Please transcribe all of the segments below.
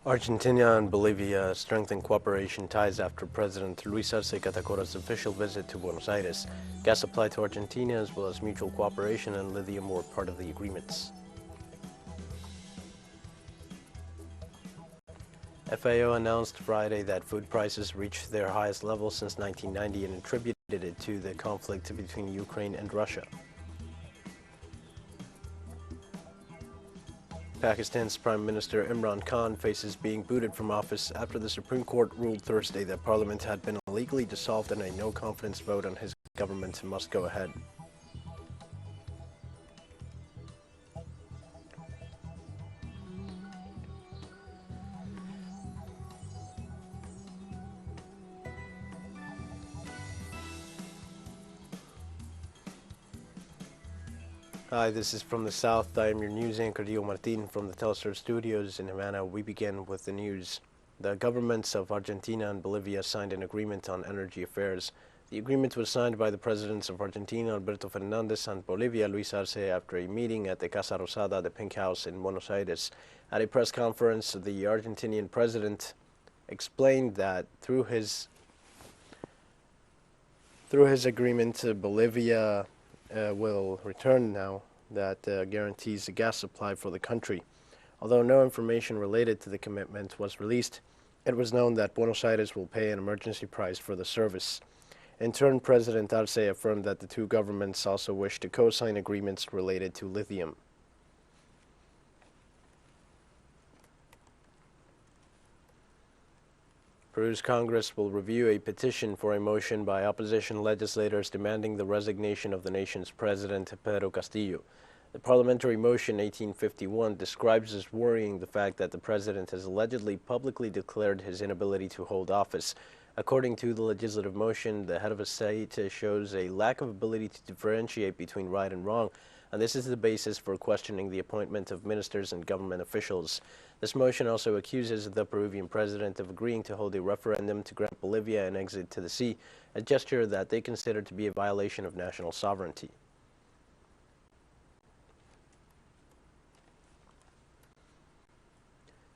Argentina and Bolivia strengthen cooperation ties after President Luis Arce Catacora's official visit to Buenos Aires. Gas supply to Argentina as well as mutual cooperation and lithium were part of the agreements. FAO announced Friday that food prices reached their highest level since 1990 and attributed it to the conflict between Ukraine and Russia. Pakistan's Prime Minister Imran Khan faces being booted from office after the Supreme Court ruled Thursday that Parliament had been illegally dissolved and a no-confidence vote on his government must go ahead. Hi, this is From the South. I am your news anchor, Dio Martin, from the TeleSUR studios in Havana. We begin with the news. The governments of Argentina and Bolivia signed an agreement on energy affairs. The agreement was signed by the presidents of Argentina, Alberto Fernandez, and Bolivia, Luis Arce, after a meeting at the Casa Rosada, the Pink House in Buenos Aires. At a press conference, the Argentinian president explained that through his agreement, Bolivia will return now that guarantees a gas supply for the country. Although no information related to the commitment was released, it was known that Buenos Aires will pay an emergency price for the service. In turn, President Arce affirmed that the two governments also wish to co-sign agreements related to lithium. Peru's Congress will review a petition for a motion by opposition legislators demanding the resignation of the nation's president, Pedro Castillo. The parliamentary motion 1851 describes as worrying the fact that the president has allegedly publicly declared his inability to hold office. According to the legislative motion, the head of a state shows a lack of ability to differentiate between right and wrong, and this is the basis for questioning the appointment of ministers and government officials. This motion also accuses the Peruvian president of agreeing to hold a referendum to grant Bolivia an exit to the sea, a gesture that they consider to be a violation of national sovereignty.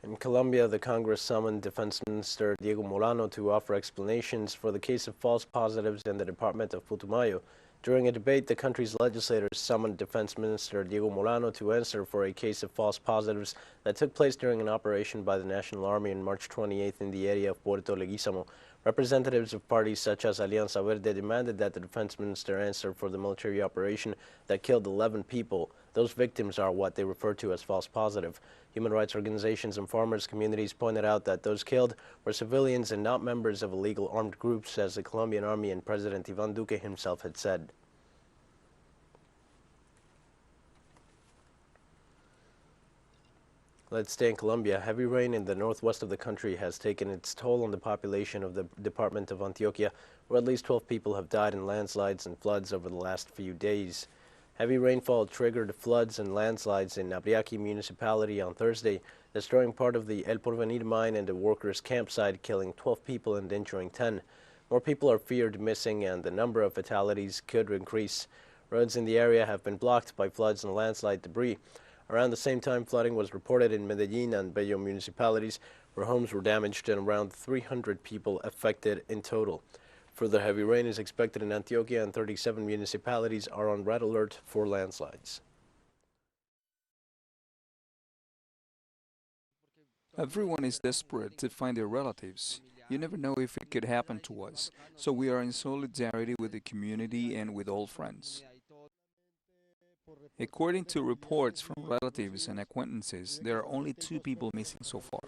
In Colombia, the Congress summoned Defense Minister Diego Molano to offer explanations for the case of false positives in the Department of Putumayo. During a debate, the country's legislators summoned Defense Minister Diego Molano to answer for a case of false positives that took place during an operation by the National Army on March 28th in the area of Puerto Leguizamo. Representatives of parties such as Alianza Verde demanded that the defense minister answer for the military operation that killed 11 people. Those victims are what they refer to as false positive. Human rights organizations and farmers' communities pointed out that those killed were civilians and not members of illegal armed groups, as the Colombian army and President Iván Duque himself had said. Let's stay in Colombia. Heavy rain in the northwest of the country has taken its toll on the population of the department of Antioquia, where at least 12 people have died in landslides and floods over the last few days. Heavy rainfall triggered floods and landslides in Abriaqui municipality on Thursday, destroying part of the El Porvenir mine and a workers' campsite, killing 12 people and injuring 10. More people are feared missing, and the number of fatalities could increase. Roads in the area have been blocked by floods and landslide debris. Around the same time, flooding was reported in Medellin and Bello municipalities, where homes were damaged and around 300 people affected in total. Further heavy rain is expected in Antioquia, and 37 municipalities are on red alert for landslides. Everyone is desperate to find their relatives. You never know if it could happen to us, so we are in solidarity with the community and with all friends. According to reports from relatives and acquaintances, there are only 2 people missing so far.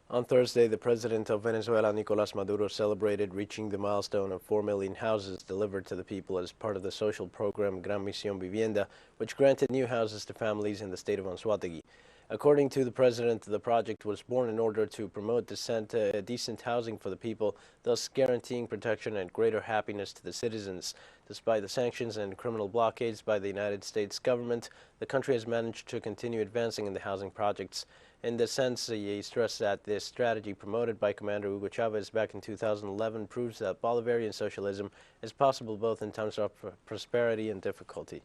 On Thursday, the president of Venezuela, Nicolás Maduro, celebrated reaching the milestone of 4 million houses delivered to the people as part of the social program Gran Misión Vivienda, which granted new houses to families in the state of Anzoátegui. According to the president, the project was born in order to promote decent housing for the people, thus guaranteeing protection and greater happiness to the citizens. Despite the sanctions and criminal blockades by the United States government, the country has managed to continue advancing in the housing projects. In this sense, he stressed that this strategy promoted by Commander Hugo Chavez back in 2011 proves that Bolivarian socialism is possible both in times of prosperity and difficulty.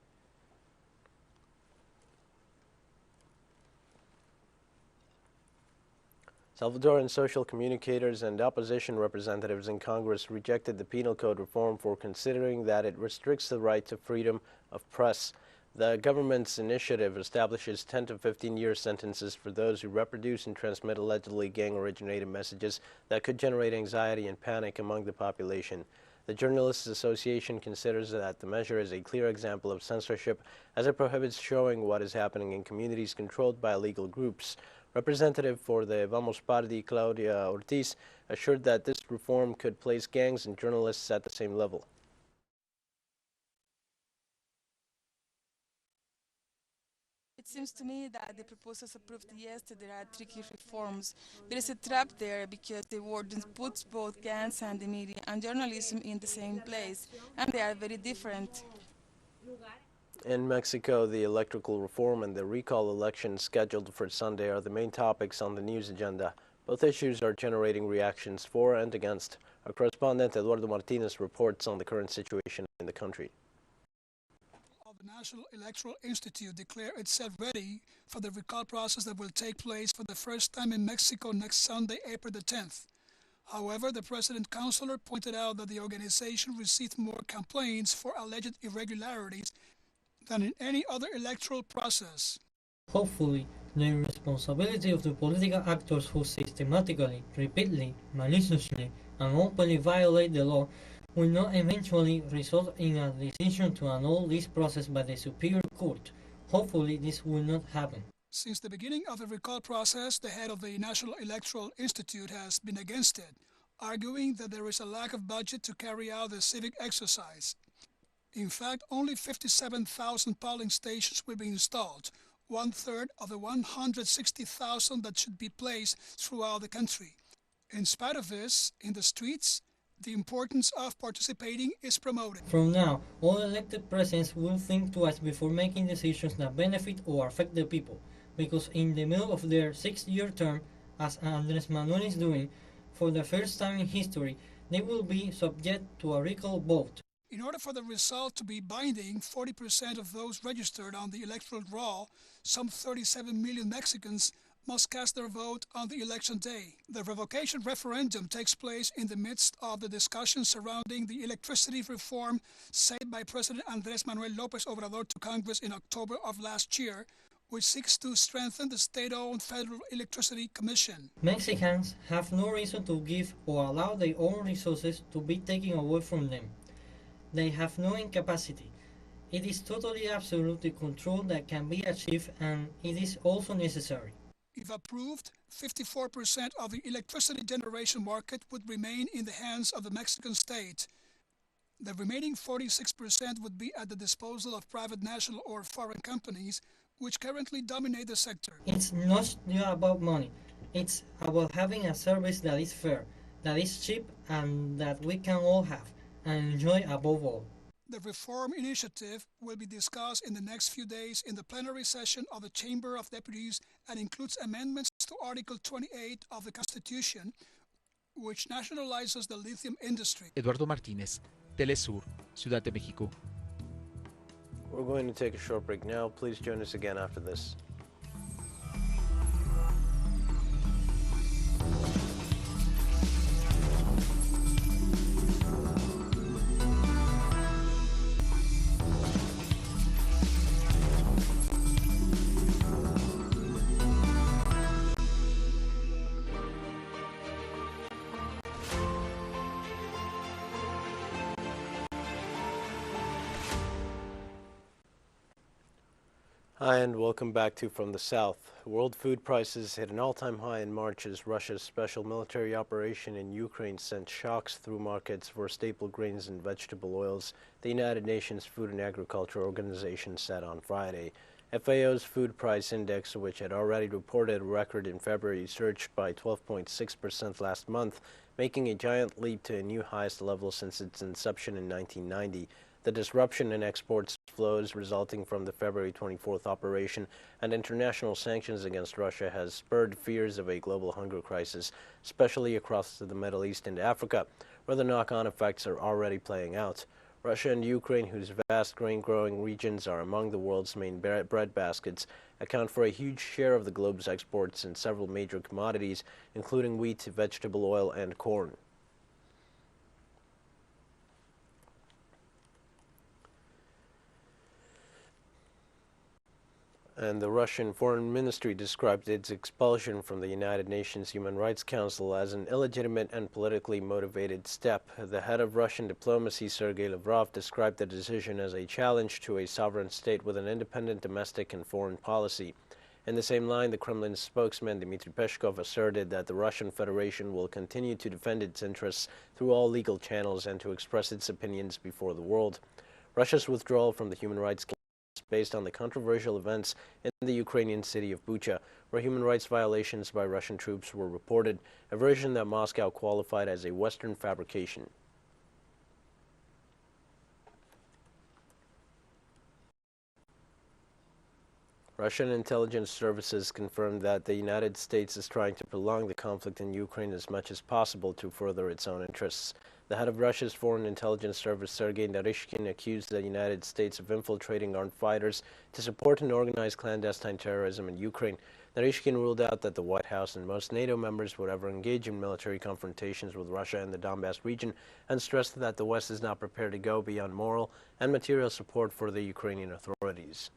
Salvadoran social communicators and opposition representatives in Congress rejected the penal code reform for considering that it restricts the right to freedom of press. The government's initiative establishes 10 to 15-year sentences for those who reproduce and transmit allegedly gang-originated messages that could generate anxiety and panic among the population. The Journalists Association considers that the measure is a clear example of censorship as it prohibits showing what is happening in communities controlled by illegal groups. Representative for the Vamos Party, Claudia Ortiz, assured that this reform could place gangs and journalists at the same level. It seems to me that the proposals approved yesterday are tricky reforms. There is a trap there because the ordinance puts both gangs and the media and journalism in the same place, and they are very different. In Mexico, the electoral reform and the recall election scheduled for Sunday are the main topics on the news agenda. Both issues are generating reactions for and against. Our correspondent Eduardo Martinez reports on the current situation in the country. The National Electoral Institute declared itself ready for the recall process that will take place for the first time in Mexico next Sunday, April the 10th. However, the President Counselor pointed out that the organization received more complaints for alleged irregularities than in any other electoral process. Hopefully, the responsibility of the political actors who systematically, repeatedly, maliciously, and openly violate the law will not eventually result in a decision to annul this process by the Superior Court. Hopefully, this will not happen. Since the beginning of the recall process, the head of the National Electoral Institute has been against it, arguing that there is a lack of budget to carry out the civic exercise. In fact, only 57,000 polling stations will be installed, one-third of the 160,000 that should be placed throughout the country. In spite of this, in the streets, the importance of participating is promoted. From now, all elected presidents will think twice before making decisions that benefit or affect the people, because in the middle of their 6-year term, as Andrés Manuel is doing, for the first time in history, they will be subject to a recall vote. In order for the result to be binding, 40% of those registered on the electoral roll, some 37 million Mexicans, must cast their vote on the election day. The revocation referendum takes place in the midst of the discussion surrounding the electricity reform said by President Andrés Manuel López Obrador to Congress in October of last year, which seeks to strengthen the state-owned Federal Electricity Commission. Mexicans have no reason to give or allow their own resources to be taken away from them. They have no incapacity. It is totally absolute control that can be achieved, and it is also necessary. If approved, 54% of the electricity generation market would remain in the hands of the Mexican state. The remaining 46% would be at the disposal of private national or foreign companies, which currently dominate the sector. It's not just about money. It's about having a service that is fair, that is cheap, and that we can all have and enjoy above all. The reform initiative will be discussed in the next few days in the plenary session of the Chamber of Deputies and includes amendments to Article 28 of the Constitution, which nationalizes the lithium industry. Eduardo Martínez, TeleSUR, Ciudad de México. We're going to take a short break now. Please join us again after this. Hi, and welcome back to From the South. World food prices hit an all-time high in March as Russia's special military operation in Ukraine sent shocks through markets for staple grains and vegetable oils, the United Nations Food and Agriculture Organization said on Friday. FAO's food price index, which had already reported a record in February, surged by 12.6% last month, making a giant leap to a new highest level since its inception in 1990. The disruption in exports flows resulting from the February 24th operation and international sanctions against Russia has spurred fears of a global hunger crisis, especially across the Middle East and Africa, where the knock-on effects are already playing out. Russia and Ukraine, whose vast grain-growing regions are among the world's main bread baskets, account for a huge share of the globe's exports in several major commodities, including wheat, vegetable oil, and corn. And the Russian Foreign Ministry described its expulsion from the United Nations Human Rights Council as an illegitimate and politically motivated step. The head of Russian diplomacy, Sergei Lavrov, described the decision as a challenge to a sovereign state with an independent domestic and foreign policy. In the same line, the Kremlin's spokesman Dmitry Peskov asserted that the Russian Federation will continue to defend its interests through all legal channels and to express its opinions before the world. Russia's withdrawal from the Human Rights Council based on the controversial events in the Ukrainian city of Bucha, where human rights violations by Russian troops were reported, a version that Moscow qualified as a Western fabrication. Russian intelligence services confirmed that the United States is trying to prolong the conflict in Ukraine as much as possible to further its own interests. The head of Russia's Foreign Intelligence Service, Sergei Naryshkin, accused the United States of infiltrating armed fighters to support and organize clandestine terrorism in Ukraine. Naryshkin ruled out that the White House and most NATO members would ever engage in military confrontations with Russia in the Donbass region and stressed that the West is not prepared to go beyond moral and material support for the Ukrainian authorities.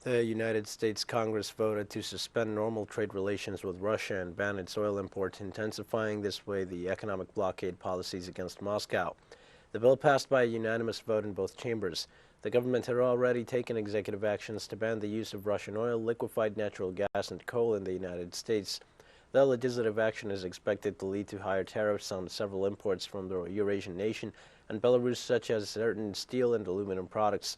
The United States Congress voted to suspend normal trade relations with Russia and ban its oil imports, intensifying this way the economic blockade policies against Moscow. The bill passed by a unanimous vote in both chambers. The government had already taken executive actions to ban the use of Russian oil, liquefied natural gas, and coal in the United States. The legislative action is expected to lead to higher tariffs on several imports from the Eurasian nation and Belarus, such as certain steel and aluminum products.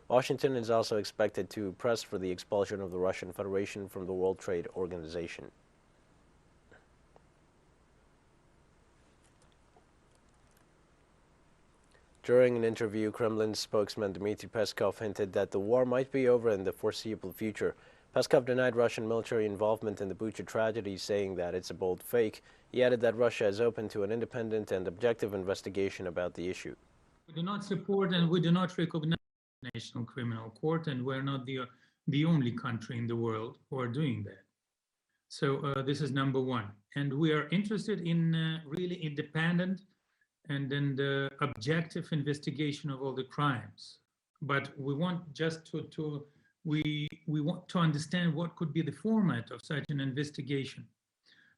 Washington is also expected to press for the expulsion of the Russian Federation from the World Trade Organization. During an interview, Kremlin spokesman Dmitry Peskov hinted that the war might be over in the foreseeable future. Peskov denied Russian military involvement in the Bucha tragedy, saying that it's a bold fake. He added that Russia is open to an independent and objective investigation about the issue. We do not support and we do not recognize the International Criminal Court, and we're not the only country in the world who are doing that. So this is number one. And we are interested in really independent and objective investigation of all the crimes. But we want just we want to understand what could be the format of such an investigation,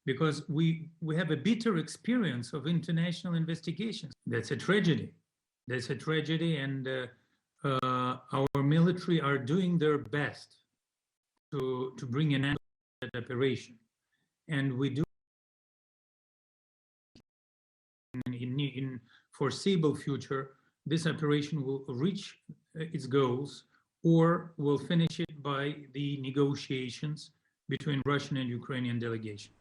because we have a bitter experience of international investigations. That's a tragedy. That's a tragedy, and our military are doing their best to bring an end to that operation, and we do in foreseeable future this operation will reach its goals or will finish it by the negotiations between Russian and Ukrainian delegation.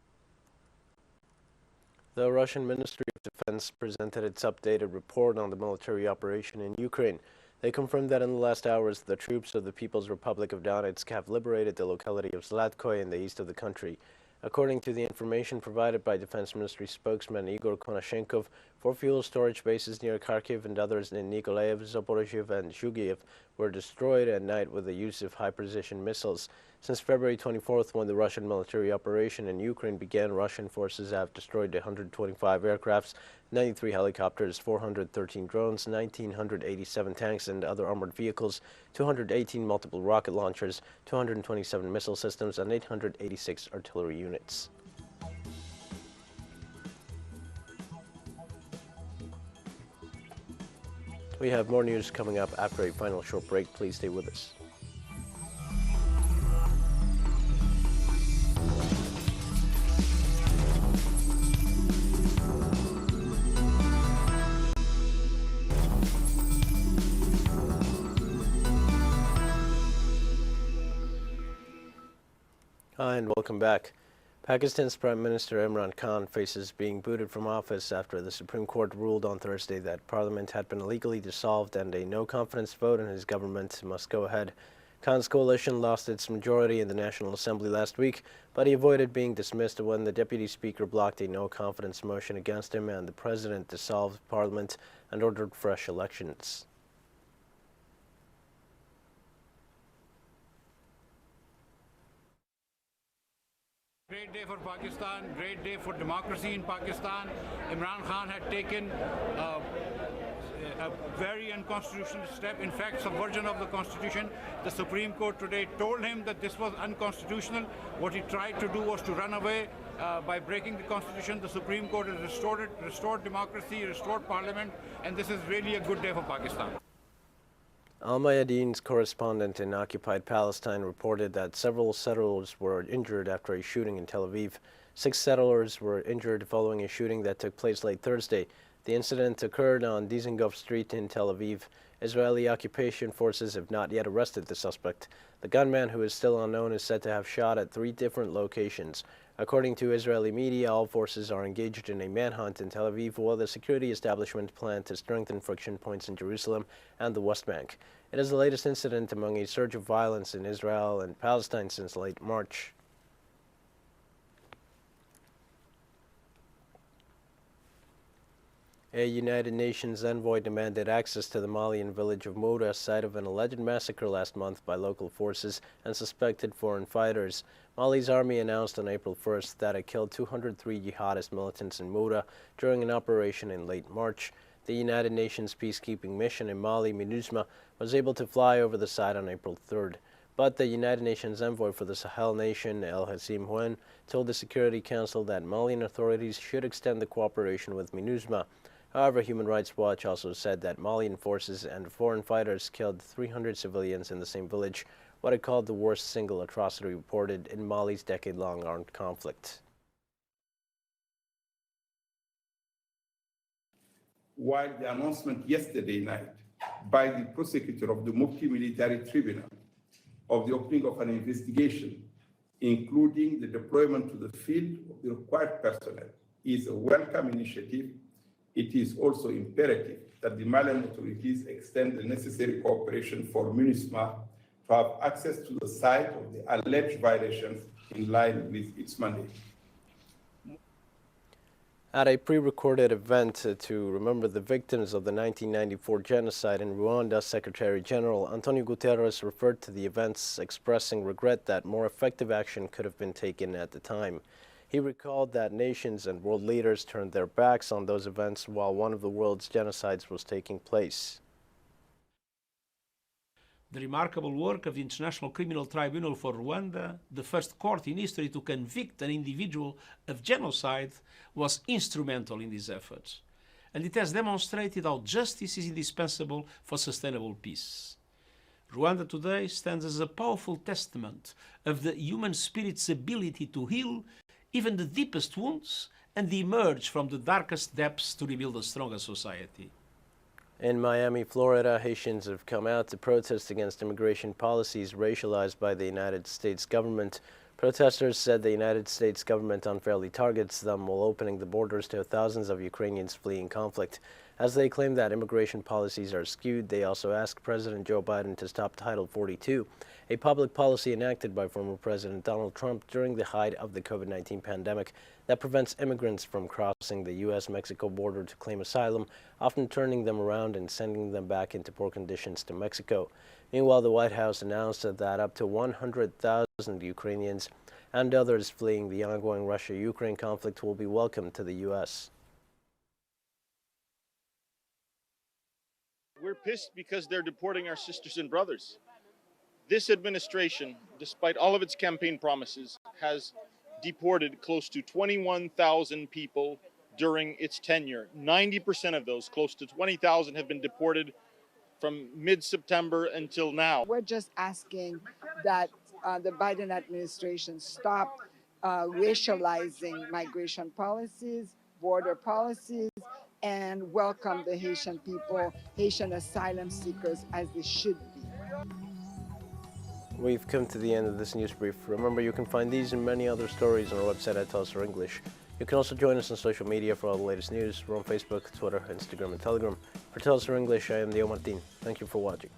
The Russian Ministry of Defense presented its updated report on the military operation in Ukraine. They confirmed that in the last hours, the troops of the People's Republic of Donetsk have liberated the locality of Zlatkoye in the east of the country. According to the information provided by Defense Ministry spokesman Igor Konashenkov, 4 fuel storage bases near Kharkiv and others in Nikolaev, Zaporizhzhia, and Zhugiev were destroyed at night with the use of high-precision missiles. Since February 24th, when the Russian military operation in Ukraine began, Russian forces have destroyed 125 aircrafts, 93 helicopters, 413 drones, 1,987 tanks and other armored vehicles, 218 multiple rocket launchers, 227 missile systems, and 886 artillery units. We have more news coming up after a final short break. Please stay with us. Hi and welcome back. Pakistan's Prime Minister Imran Khan faces being booted from office after the Supreme Court ruled on Thursday that Parliament had been illegally dissolved and a no-confidence vote in his government must go ahead. Khan's coalition lost its majority in the National Assembly last week, but he avoided being dismissed when the deputy speaker blocked a no-confidence motion against him and the president dissolved parliament and ordered fresh elections. Great day for Pakistan, great day for democracy in Pakistan. Imran Khan had taken a very unconstitutional step, in fact, subversion of the constitution. The Supreme Court today told him that this was unconstitutional. What he tried to do was to run away by breaking the constitution. The Supreme Court has restored it, restored democracy, restored parliament, and this is really a good day for Pakistan. Al Mayadeen's correspondent in occupied Palestine reported that several settlers were injured after a shooting in Tel Aviv. 6 settlers were injured following a shooting that took place late Thursday. The incident occurred on Dizengoff Street in Tel Aviv. Israeli occupation forces have not yet arrested the suspect. The gunman, who is still unknown, is said to have shot at 3 different locations. According to Israeli media, all forces are engaged in a manhunt in Tel Aviv, while the security establishment plans to strengthen friction points in Jerusalem and the West Bank. It is the latest incident among a surge of violence in Israel and Palestine since late March. A United Nations envoy demanded access to the Malian village of Moura, site of an alleged massacre last month by local forces and suspected foreign fighters. Mali's army announced on April 1st that it killed 203 jihadist militants in Moura during an operation in late March. The United Nations peacekeeping mission in Mali, MINUSMA, was able to fly over the site on April 3rd. But the United Nations envoy for the Sahel nation, El Hassim Houen, told the Security Council that Malian authorities should extend the cooperation with MINUSMA. However, Human Rights Watch also said that Malian forces and foreign fighters killed 300 civilians in the same village, what it called the worst single atrocity reported in Mali's decade-long armed conflict. While the announcement yesterday night by the prosecutor of the Mufti Military Tribunal of the opening of an investigation, including the deployment to the field of the required personnel, is a welcome initiative, it is also imperative that the Malian authorities extend the necessary cooperation for MINUSMA to have access to the site of the alleged violations in line with its mandate. At a pre-recorded event to remember the victims of the 1994 genocide in Rwanda, Secretary General Antonio Guterres referred to the events, expressing regret that more effective action could have been taken at the time. He recalled that nations and world leaders turned their backs on those events while one of the world's genocides was taking place. The remarkable work of the International Criminal Tribunal for Rwanda, the first court in history to convict an individual of genocide, was instrumental in these efforts. And it has demonstrated how justice is indispensable for sustainable peace. Rwanda today stands as a powerful testament of the human spirit's ability to heal even the deepest wounds and emerge from the darkest depths to rebuild a stronger society. In Miami, Florida, Haitians have come out to protest against immigration policies racialized by the United States government. Protesters said the United States government unfairly targets them while opening the borders to thousands of Ukrainians fleeing conflict. As they claim that immigration policies are skewed, they also asked President Joe Biden to stop Title 42, a public policy enacted by former President Donald Trump during the height of the COVID-19 pandemic that prevents immigrants from crossing the U.S.-Mexico border to claim asylum, often turning them around and sending them back into poor conditions to Mexico. Meanwhile, the White House announced that up to 100,000 Ukrainians and others fleeing the ongoing Russia-Ukraine conflict will be welcomed to the U.S. We're pissed because they're deporting our sisters and brothers. This administration, despite all of its campaign promises, has deported close to 21,000 people during its tenure. 90% of those, close to 20,000, have been deported from mid-September until now. We're just asking that the Biden administration stop racializing migration policies, border policies, and welcome the Haitian people, Haitian asylum seekers, as they should be. We've come to the end of this news brief. Remember, you can find these and many other stories on our website at TeleSUR English. You can also join us on social media for all the latest news. We're on Facebook, Twitter, Instagram, and Telegram. For TeleSUR English, I am Leo Martin. Thank you for watching.